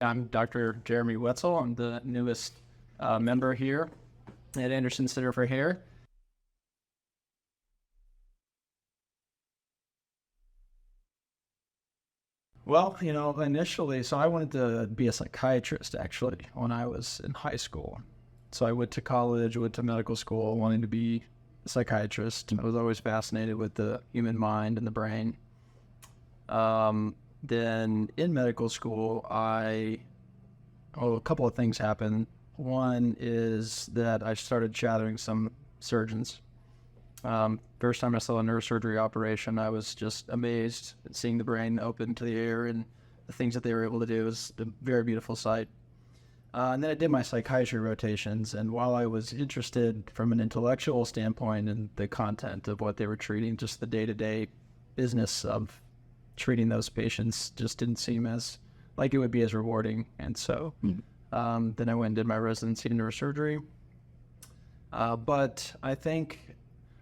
I'm Dr. Jeremy Wetzel. I'm the newest member here at Anderson Center for Hair. Well, initially, so I wanted to be a psychiatrist actually when I was in high school. So I went to college, went to medical school, wanting to be a psychiatrist. I was always fascinated with the human mind and the brain. Then in medical school, a couple of things happened. One is that I started shadowing some surgeons. First time I saw a neurosurgery operation, I was just amazed at seeing the brain open to the air and the things that they were able to do. It was a very beautiful sight. And then I did my psychiatry rotations, and while I was interested from an intellectual standpoint in the content of what they were treating, just the day-to-day business of treating those patients just didn't seem as like it would be as rewarding. And so then I went and did my residency in neurosurgery. But I think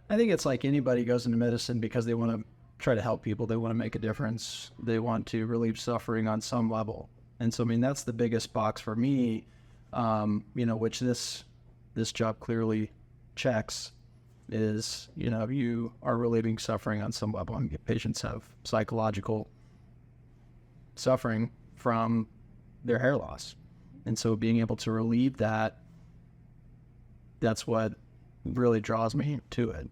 it's like anybody goes into medicine because they want to try to help people. They want to make a difference. They want to relieve suffering on some level. And so, I mean, that's the biggest box for me, which this job clearly checks is, you are relieving suffering on some level. I mean, patients have psychological suffering from their hair loss. And so being able to relieve that, that's what really draws me to it.